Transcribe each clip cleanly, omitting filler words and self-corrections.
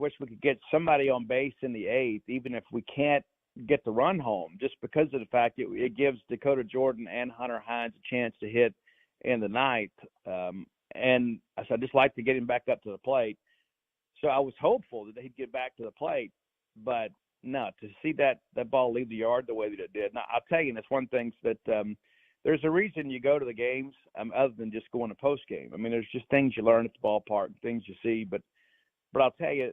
wish we could get somebody on base in the eighth, even if we can't get the run home, just because of the fact it gives Dakota Jordan and Hunter Hines a chance to hit in the ninth. And so I just like to get him back up to the plate. So I was hopeful that he'd get back to the plate, but no, to see that ball leave the yard the way that it did. Now, I'll tell you, that's one thing that there's a reason you go to the games other than just going to post game. I mean, there's just things you learn at the ballpark, things you see. But I'll tell you,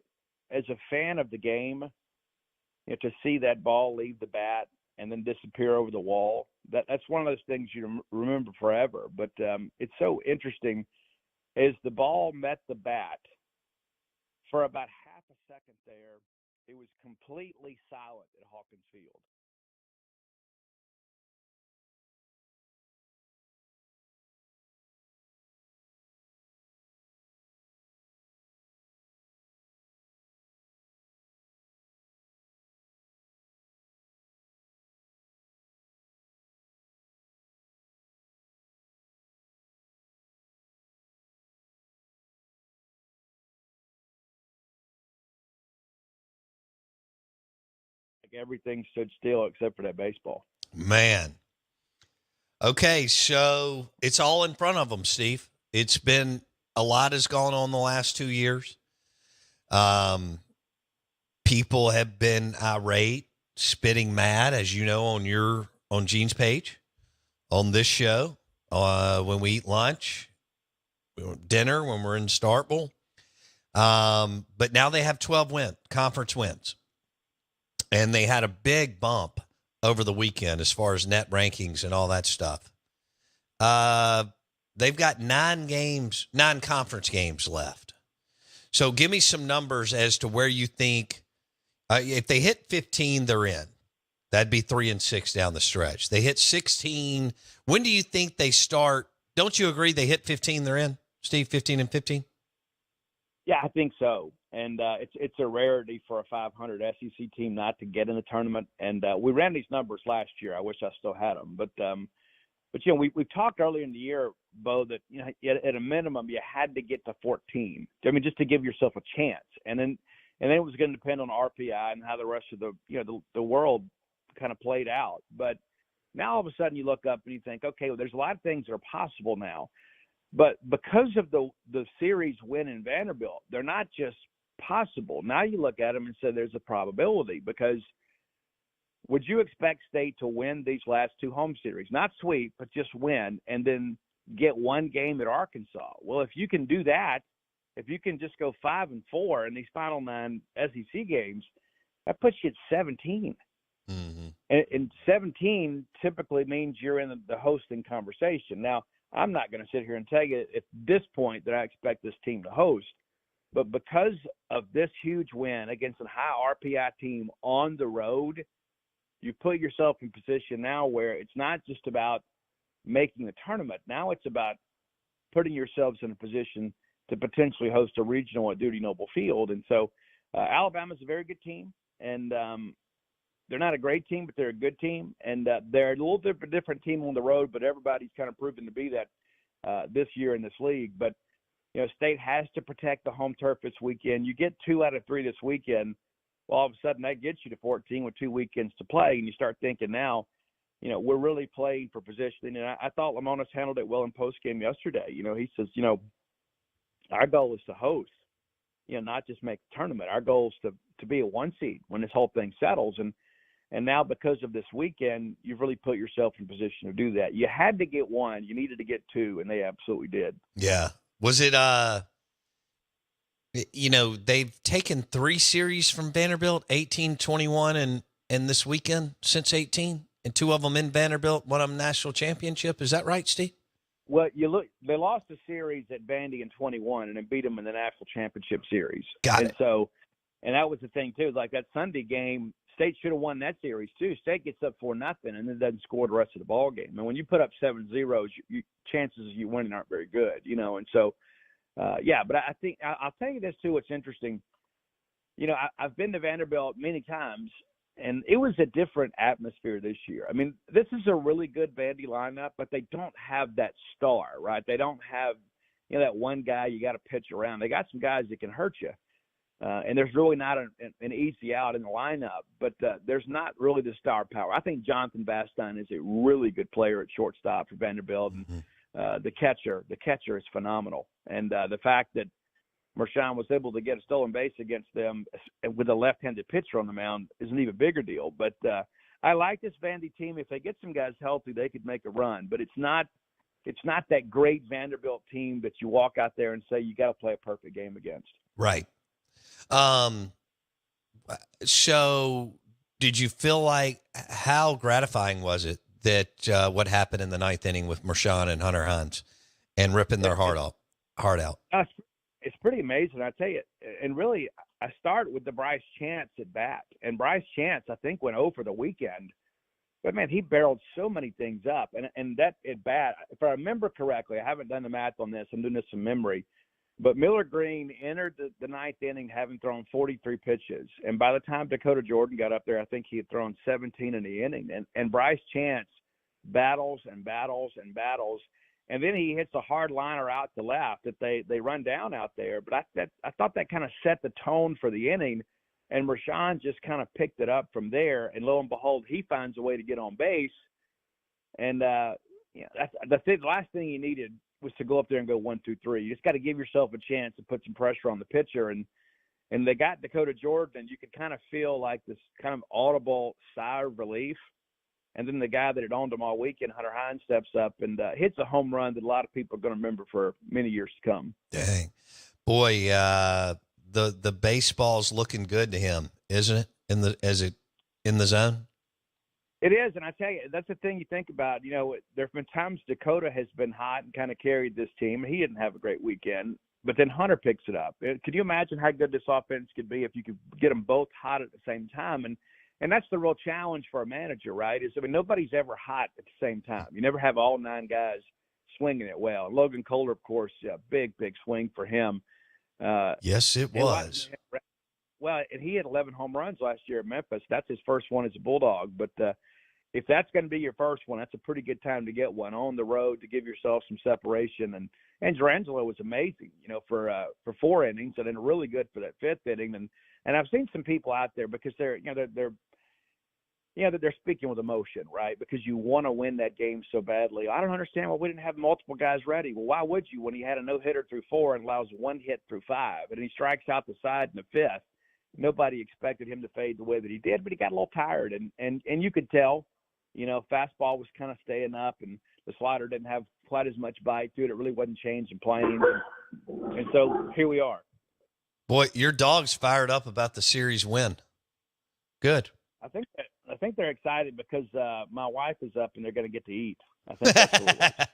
as a fan of the game, to see that ball leave the bat and then disappear over the wall, that's one of those things you remember forever. But it's so interesting. As the ball met the bat, for about half a second there, it was completely silent at Hawkins Field. Like everything stood still except for that baseball. Man. Okay, so it's all in front of them, Steve. It's been a lot has gone on the last 2 years. People have been irate, spitting mad, as you know, on Gene's page, on this show, when we eat lunch, dinner, when we're in Starkville. But now they have 12 conference wins. And they had a big bump over the weekend as far as net rankings and all that stuff. They've got 9 conference games left. So give me some numbers as to where you think, if they hit 15, they're in. That'd be 3-6 down the stretch. They hit 16. When do you think they start? Don't you agree they hit 15, they're in, Steve, 15 and 15? Yeah, I think so. And it's a rarity for a 500 SEC team not to get in the tournament. And we ran these numbers last year. I wish I still had them. But we talked earlier in the year, Bo, that at a minimum you had to get to 14. I mean, just to give yourself a chance. And then it was going to depend on RPI and how the rest of the world kind of played out. But now all of a sudden you look up and you think, okay, well, there's a lot of things that are possible now. But because of the series win in Vanderbilt, they're not just possible. Now you look at them and say there's a probability, because would you expect State to win these last 2 home series? Not sweep, but just win, and then get 1 game at Arkansas. Well, if you can do that, if you can just go 5-4 in these final 9 SEC games, that puts you at 17. Mm-hmm. And 17 typically means you're in the hosting conversation. Now, I'm not going to sit here and tell you at this point that I expect this team to host, but because of this huge win against a high RPI team on the road, you put yourself in position now where it's not just about making the tournament. Now it's about putting yourselves in a position to potentially host a regional at Duty Noble Field. And so Alabama's a very good team, and they're not a great team, but they're a good team. And they're a little different team on the road, but everybody's kind of proven to be that this year in this league. But, State has to protect the home turf this weekend. You get 2 out of 3 this weekend. Well, all of a sudden that gets you to 14 with 2 weekends to play. And you start thinking now, we're really playing for positioning. And I thought Lamonis handled it well in postgame yesterday. He says, our goal is to host, not just make the tournament. Our goal is to be a 1 seed when this whole thing settles. And now because of this weekend, you've really put yourself in position to do that. You had to get 1. You needed to get 2, and they absolutely did. Yeah. Was it, they've taken 3 series from Vanderbilt, 18, 21, and this weekend since 18, and 2 of them in Vanderbilt, one of them national championship. Is that right, Steve? Well, they lost a series at Vandy in 21 and then beat them in the national championship series. Got it. So, and that was the thing too. Like that Sunday game, State should have won that series too. State gets up 4-0 and then doesn't score the rest of the ball game. And when you put up 7-0, chances of you winning aren't very good, And so, but I think I'll tell you this too. What's interesting, I've been to Vanderbilt many times, and it was a different atmosphere this year. I mean, this is a really good Vandy lineup, but they don't have that star, right? They don't have, that one guy you got to pitch around. They got some guys that can hurt you. And there's really not an easy out in the lineup, but there's not really the star power. I think Jonathan Bastine is a really good player at shortstop for Vanderbilt, and the catcher is phenomenal. And the fact that Marshawn was able to get a stolen base against them with a left-handed pitcher on the mound is an even bigger deal. But I like this Vandy team. If they get some guys healthy, they could make a run. But it's not that great Vanderbilt team that you walk out there and say you got to play a perfect game against. Right. So did you feel like, how gratifying was it that what happened in the ninth inning with Marshawn and Hunter Hines and ripping their heart out? It's pretty amazing, I tell you. And really, I start with the Bryce Chance at bat. And Bryce Chance, I think, went 0 for the weekend. But, man, he barreled so many things up. And that at bat, if I remember correctly, I haven't done the math on this. I'm doing this from memory. But Miller Green entered the ninth inning having thrown 43 pitches. And by the time Dakota Jordan got up there, I think he had thrown 17 in the inning. And Bryce Chance battles and battles and battles. And then he hits a hard liner out to left that they run down out there. But I thought that kind of set the tone for the inning. And Marshawn just kind of picked it up from there. And lo and behold, he finds a way to get on base. And that's the last thing he needed was to go up there and go 1, 2, 3. You just got to give yourself a chance to put some pressure on the pitcher. And they got Dakota Jordan, and you could kind of feel like this kind of audible sigh of relief. And then the guy that had owned him all weekend, Hunter Hines, steps up and hits a home run that a lot of people are going to remember for many years to come. Dang. Boy, the baseball's looking good to him, isn't it? In the zone? It is, and I tell you, that's the thing you think about. You know, there have been times Dakota has been hot and kind of carried this team. He didn't have a great weekend, but then Hunter picks it up. Could you imagine how good this offense could be if you could get them both hot at the same time? And that's the real challenge for a manager, right? Nobody's ever hot at the same time. You never have all 9 guys swinging it well. Logan Kohler, of course, big swing for him. Yes, it was. Well, and he had 11 home runs last year at Memphis. That's his first one as a Bulldog. But if that's going to be your first one, that's a pretty good time to get one on the road to give yourself some separation. And Durangelo was amazing, for 4 innings, and then really good for that 5th inning. And I've seen some people out there because they're speaking with emotion, right? Because you want to win that game so badly. I don't understand why we didn't have multiple guys ready. Well, why would you when he had a no-hitter through 4 and allows 1 hit through 5, and he strikes out the side in the 5th? Nobody expected him to fade the way that he did, but he got a little tired, and you could tell, fastball was kind of staying up, and the slider didn't have quite as much bite to it. It really wasn't changing planes, and so here we are. Boy, your dog's fired up about the series win. Good. I think they're excited because my wife is up and they're going to get to eat. I think that's really what.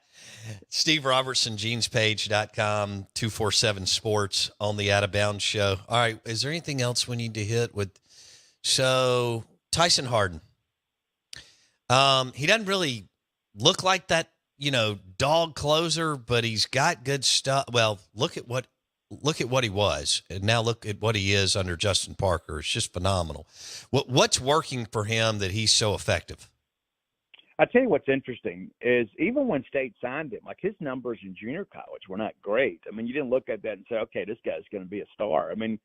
Steve Robertson, genespage.com, 247 Sports on the Out of Bounds show. All right. Is there anything else we need to hit with? So Tyson Harden, he doesn't really look like that, dog closer, but he's got good stuff. Well, look at what he was, and now look at what he is under Justin Parker. It's just phenomenal. What's working for him that he's so effective? I tell you what's interesting is even when State signed him, like his numbers in junior college were not great. I mean, you didn't look at that and say, okay, this guy's going to be a star. I mean,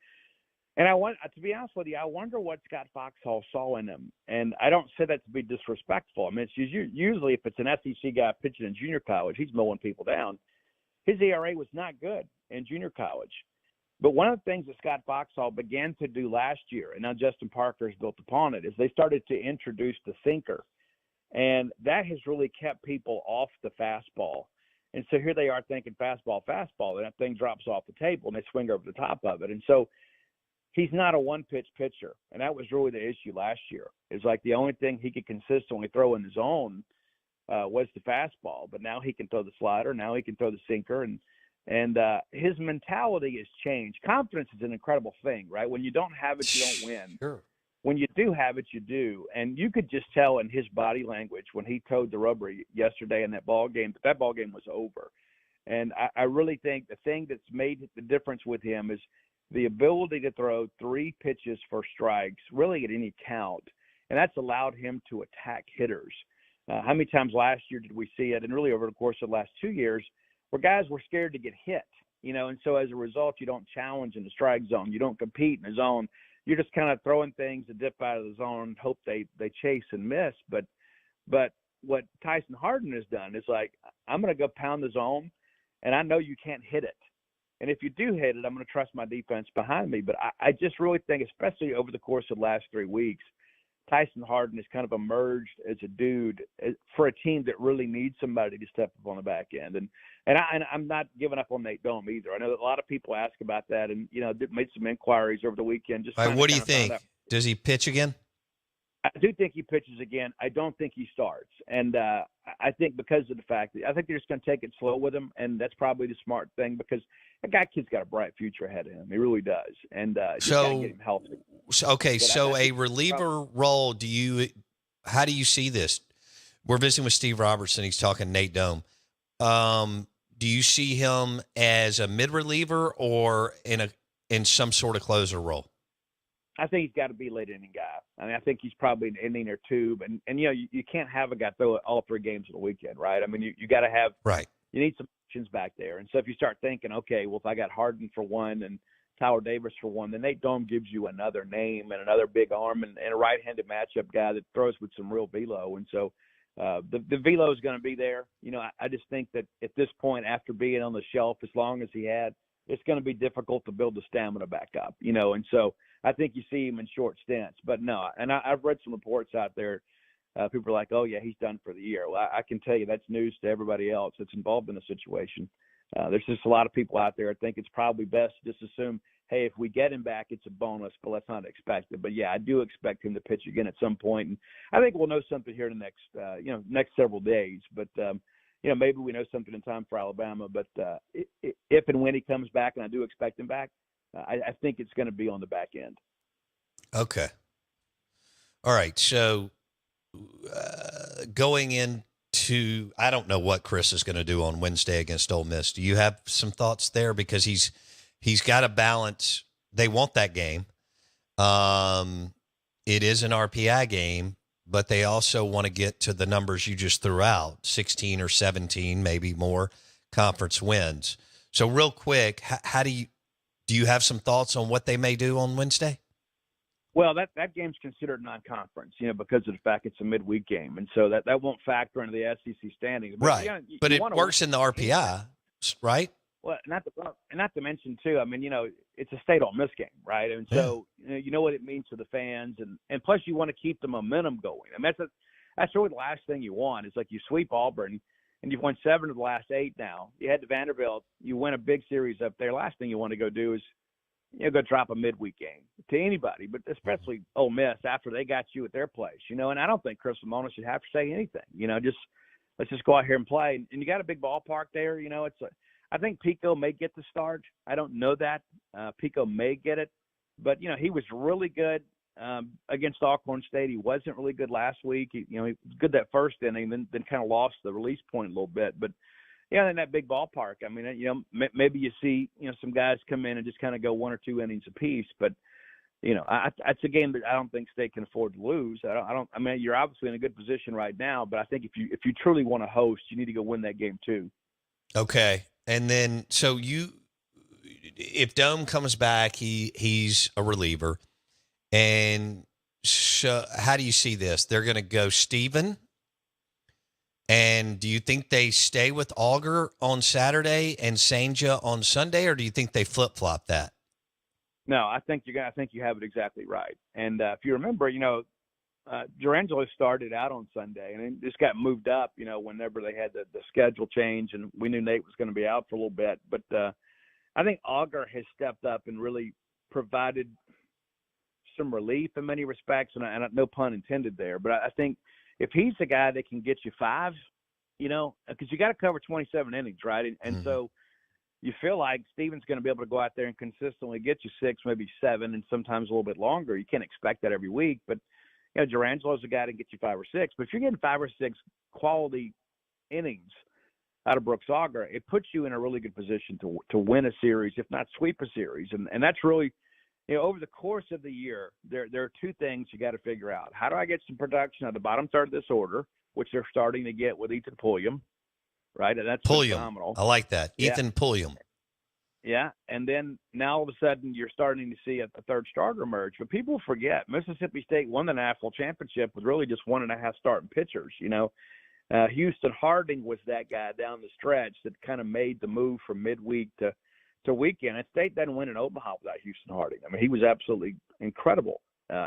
and to be honest with you, I wonder what Scott Foxhall saw in him. And I don't say that to be disrespectful. I mean, it's usually if it's an SEC guy pitching in junior college, he's mowing people down. His ERA was not good in junior college. But one of the things that Scott Foxhall began to do last year, and now Justin Parker has built upon it, is they started to introduce the sinker. And that has really kept people off the fastball. And so here they are thinking fastball, and that thing drops off the table and they swing over the top of it. And so he's not a one-pitch pitcher. And that was really the issue last year. It's like the only thing he could consistently throw in the zone was the fastball. But now he can throw the slider. Now he can throw the sinker. And his mentality has changed. Confidence is an incredible thing, right? When you don't have it, you don't win. Sure. When you do have it, you do. And you could just tell in his body language when he towed the rubber yesterday in that ball game was over. And I really think the thing that's made the difference with him is the ability to throw 3 pitches for strikes, really at any count. And that's allowed him to attack hitters. How many times last year did we see it, and really over the course of the last 2 years, where guys were scared to get hit And so as a result, you don't challenge in the strike zone. You don't compete in the zone. You're just kind of throwing things to dip out of the zone, hope they chase and miss. But what Tyson Harden has done is like, I'm going to go pound the zone, and I know you can't hit it. And if you do hit it, I'm going to trust my defense behind me. But I just really think, especially over the course of the last 3 weeks, Tyson Harden has kind of emerged as a dude for a team that really needs somebody to step up on the back end. And I'm not giving up on Nate Dome either. I know that a lot of people ask about that, and made some inquiries over the weekend. Just all right, what do you think? Does he pitch again? I do think he pitches again. I don't think he starts, and I think because of the fact that I think they're just going to take it slow with him, and that's probably the smart thing because that kid's got a bright future ahead of him. He really does, and just got to get him healthy. Okay, so a reliever role. How do you see this? We're visiting with Steve Robertson. He's talking Nate Dome. Do you see him as a mid reliever or in some sort of closer role? I think he's got to be a late inning guy. I mean, I think he's probably an inning or two, and you can't have a guy throw it all 3 games of the weekend, right? I mean, you got to have right. You need some options back there, and so if you start thinking, okay, well, if I got Harden for one and Tyler Davis for one, then Nate Dome gives you another name and another big arm and a right-handed matchup guy that throws with some real velo, and so the velo is going to be there. I just think that at this point, after being on the shelf as long as he had, it's going to be difficult to build the stamina back up, and so I think you see him in short stints. But no, and I've read some reports out there. People are like, oh, yeah, he's done for the year. Well, I can tell you that's news to everybody else that's involved in the situation. There's just a lot of people out there. I think it's probably best to just assume, hey, if we get him back, it's a bonus, but let's not expect it. But, yeah, I do expect him to pitch again at some point. And I think we'll know something here in the next several days. But, maybe we know something in time for Alabama. But if and when he comes back, and I do expect him back, I think it's going to be on the back end. Okay. All right. So going into, I don't know what Chris is going to do on Wednesday against Ole Miss. Do you have some thoughts there? Because he's got to balance. They want that game. It is an RPI game, but they also want to get to the numbers you just threw out, 16 or 17, maybe more conference wins. So real quick, how do you have some thoughts on what they may do on Wednesday? Well, that game's considered non-conference, because of the fact it's a midweek game, and so that won't factor into the SEC standings. But, right, but it works in the RPI, right? Well, not to mention too. I mean, it's a state Ole Miss game, right? And so you know what it means to the fans, and plus you want to keep the momentum going. I mean, that's really the last thing you want. Is like you sweep Auburn, and you've won 7 of the last 8 now. You head to Vanderbilt, you win a big series up there. Last thing you want to go do is go drop a midweek game to anybody, but especially Ole Miss after they got you at their place, and I don't think Chris Lemonis should have to say anything, let's just go out here and play. And you got a big ballpark there, I think Pico may get the start. I don't know that. Pico may get it, but, he was really good against Alcorn State. He wasn't really good last week. He was good that first inning, then kind of lost the release point a little bit, but in that big ballpark, I mean, maybe you see, some guys come in and just kind of go 1 or 2 innings apiece. But, it's a game that I don't think State can afford to lose. I mean, you're obviously in a good position right now, but I think if you truly want to host, you need to go win that game too. Okay, and then so if Dome comes back, he's a reliever, and so how do you see this? They're going to go Steven. And do you think they stay with Auger on Saturday and Sanja on Sunday, or do you think they flip-flop that? No, I think you have it exactly right. And if you remember, Durangelo started out on Sunday, and it just got moved up, whenever they had the schedule change, and we knew Nate was going to be out for a little bit. But I think Auger has stepped up and really provided some relief in many respects, and no pun intended there. But I think if he's the guy that can get you 5, because you got to cover 27 innings, right? And so you feel like Steven's going to be able to go out there and consistently get you 6, maybe 7, and sometimes a little bit longer. You can't expect that every week, but Durangelo's a guy to get you 5 or 6. But if you're getting 5 or 6 quality innings out of Brooks Auger, it puts you in a really good position to win a series, if not sweep a series. And that's really, over the course of the year, there are 2 things you got to figure out. How do I get some production at the bottom third of this order, which they're starting to get with Ethan Pulliam, right? And that's phenomenal. I like that. Yeah. Ethan Pulliam. Yeah, and then now all of a sudden you're starting to see a third starter emerge. But people forget Mississippi State won the national championship with really just 1.5 starting pitchers. Houston Harding was that guy down the stretch that kind of made the move from midweek to weekend. And State doesn't win in Omaha without Houston Harding. I mean, he was absolutely incredible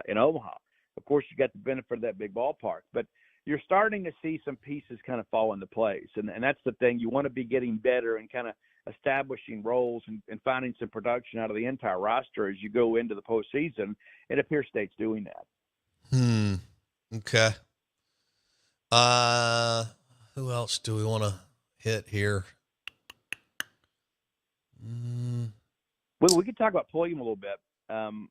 in Omaha. Of course, you got the benefit of that big ballpark, but you're starting to see some pieces kind of fall into place. And that's the thing. You want to be getting better and kind of establishing roles and finding some production out of the entire roster as you go into the postseason. It appears State's doing that. Okay. Who else do we want to hit here? Well, we could talk about Pulliam a little bit.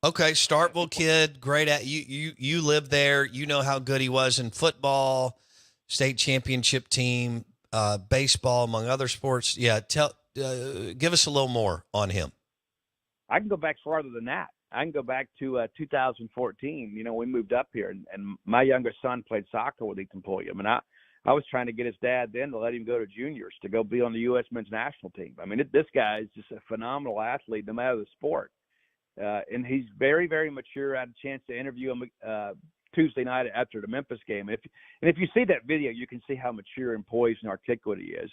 Okay, Starkville kid, great at you live there. You know how good he was in football, state championship team, baseball, among other sports. Yeah, give us a little more on him. I can go back farther than that. I can go back to 2014. We moved up here, and my youngest son played soccer with Ethan Pulliam, and I was trying to get his dad then to let him go to juniors to go be on the U.S. men's national team. I mean, this guy is just a phenomenal athlete, no matter the sport. And he's very, very mature. I had a chance to interview him Tuesday night after the Memphis game. And if you see that video, you can see how mature and poised and articulate he is.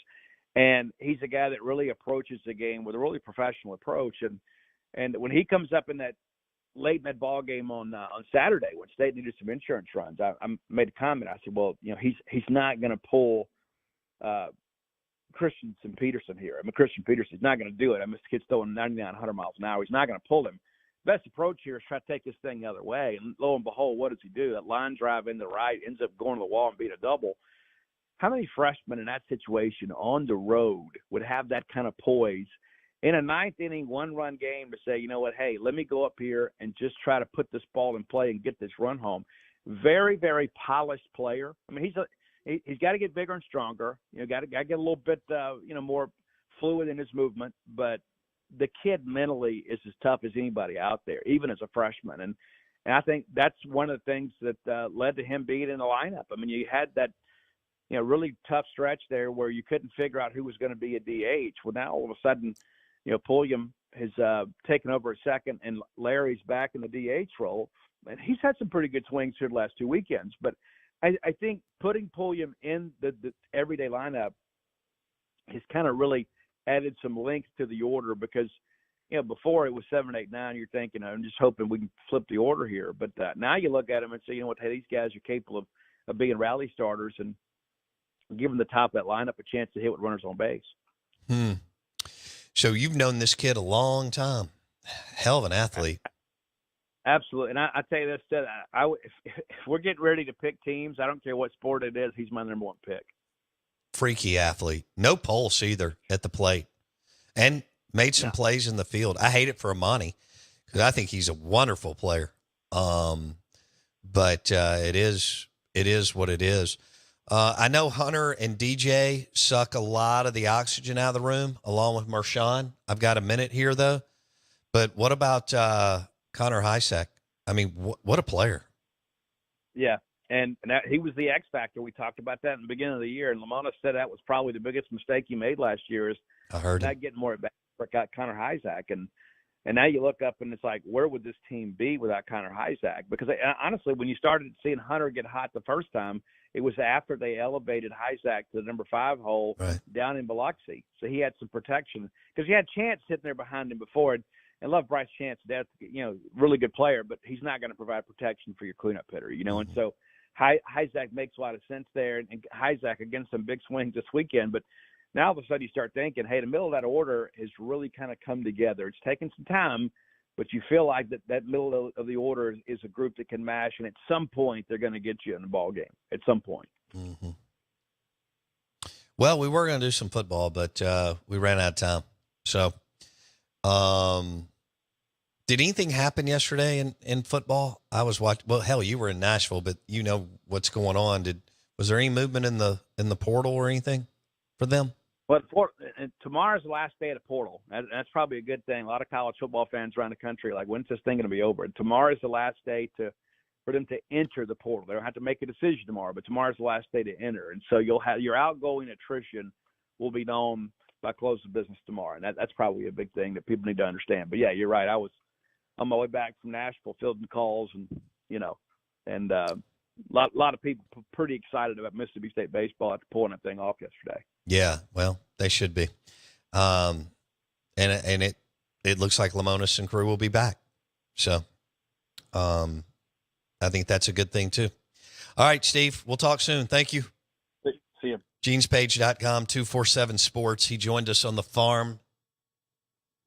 And he's a guy that really approaches the game with a really professional approach. And when he comes up in that late in that ball game on Saturday when State needed some insurance runs, I made a comment. I said, well, he's not going to pull Christensen Peterson here. I mean, Christian Peterson's not going to do it. I mean, this kid's throwing 99, 100 miles an hour. He's not going to pull him. Best approach here is try to take this thing the other way. And lo and behold, what does he do? That line drive in the right ends up going to the wall and being a double. How many freshmen in that situation on the road would have that kind of poise in a ninth inning, 1-run game to say, you know what, hey, let me go up here and just try to put this ball in play and get this run home. Very, very polished player. I mean, he's got to get bigger and stronger. Got to get a little bit, more fluid in his movement. But the kid mentally is as tough as anybody out there, even as a freshman. And I think that's one of the things that led to him being in the lineup. I mean, you had that, really tough stretch there where you couldn't figure out who was going to be a DH. Well, now all of a sudden, Pulliam has taken over a second, and Larry's back in the DH role. And he's had some pretty good swings here the last 2 weekends. But I think putting Pulliam in the everyday lineup has kind of really added some length to the order because, before it was 7, 8, 9, you're thinking, I'm just hoping we can flip the order here. But now you look at them and say, you know what, hey, these guys are capable of being rally starters and giving the top of that lineup a chance to hit with runners on base. So you've known this kid a long time. Hell of an athlete. Absolutely. And I tell you this, if we're getting ready to pick teams, I don't care what sport it is, he's my number one pick. Freaky athlete. No pulse either at the plate. And made some plays in the field. I hate it for Amani because I think he's a wonderful player. But it is what it is. I know Hunter and DJ suck a lot of the oxygen out of the room, along with Marshawn. I've got a minute here, though. But what about Connor Hysack? I mean, what a player. Yeah, and he was the X factor. We talked about that in the beginning of the year, and Lamona said that was probably the biggest mistake he made last year is not getting more at bat for Connor Hysack. And now you look up, and it's like, where would this team be without Connor Hysack? Because honestly, when you started seeing Hunter get hot the first time, it was after they elevated Hysack to the number 5 hole down in Biloxi. So he had some protection because he had Chance sitting there behind him before. And love Bryce Chance. That's, really good player, but he's not going to provide protection for your cleanup hitter, And so Hysack makes a lot of sense there. And Hysack against some big swings this weekend. But now all of a sudden you start thinking, hey, the middle of that order has really kind of come together. It's taken some time, but you feel like that middle of the order is a group that can mash, and at some point they're going to get you in the ball game. At some point. Mm-hmm. Well, we were going to do some football, but we ran out of time. So, did anything happen yesterday in football? I was watching. Well, hell, you were in Nashville, but you know what's going on. Was there any movement in the portal or anything for them? Well, tomorrow's the last day of the portal. That's probably a good thing. A lot of college football fans around the country are like, when's this thing going to be over? And tomorrow's the last day for them to enter the portal. They don't have to make a decision tomorrow, but tomorrow's the last day to enter. And so you'll have your outgoing attrition will be known by close of business tomorrow. And that's probably a big thing that people need to understand. But yeah, you're right. I was on my way back from Nashville fielding calls and a lot of people pretty excited about Mississippi State baseball after pulling that thing off yesterday. Yeah, well, they should be. And it looks like Lemonis and crew will be back. So I think that's a good thing too. All right, Steve, we'll talk soon. Thank you. See you. GenesPage.com, 247 Sports. He joined us on the Farm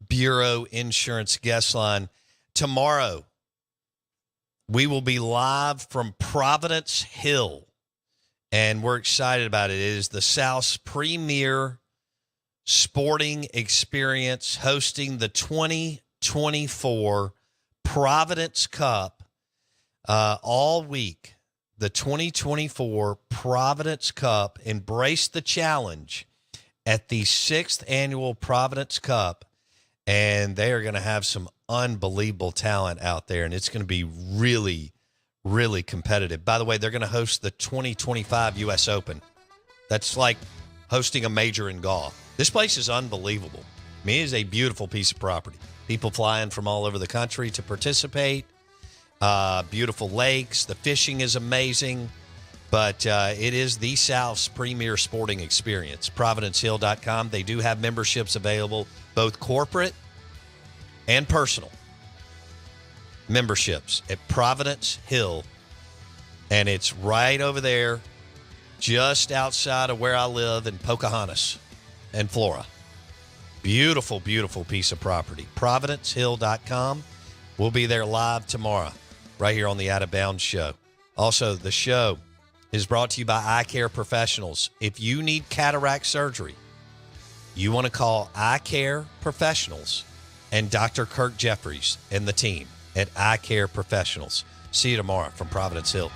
Bureau Insurance guest line. Tomorrow, we will be live from Providence Hill, and we're excited about it. It is the South's premier sporting experience, hosting the 2024 Providence Cup all week. The 2024 Providence Cup. Embrace the challenge at the 6th annual Providence Cup, and they are going to have some unbelievable talent out there, and it's going to be really, really competitive. By the way, they're going to host the 2025 U.S. Open. That's like hosting a major in golf. This place is unbelievable. I mean, it is a beautiful piece of property. People flying from all over the country to participate. Beautiful lakes. The fishing is amazing. But it is the South's premier sporting experience. ProvidenceHill.com. They do have memberships available, both corporate and personal memberships at Providence Hill. And it's right over there, just outside of where I live in Pocahontas and Flora. Beautiful, beautiful piece of property. ProvidenceHill.com. We'll be there live tomorrow, right here on the Out of Bounds Show. Also, the show is brought to you by Eye Care Professionals. If you need cataract surgery, you want to call Eye Care Professionals and Dr. Kirk Jeffries and the team at Eye Care Professionals. See you tomorrow from Providence Hill.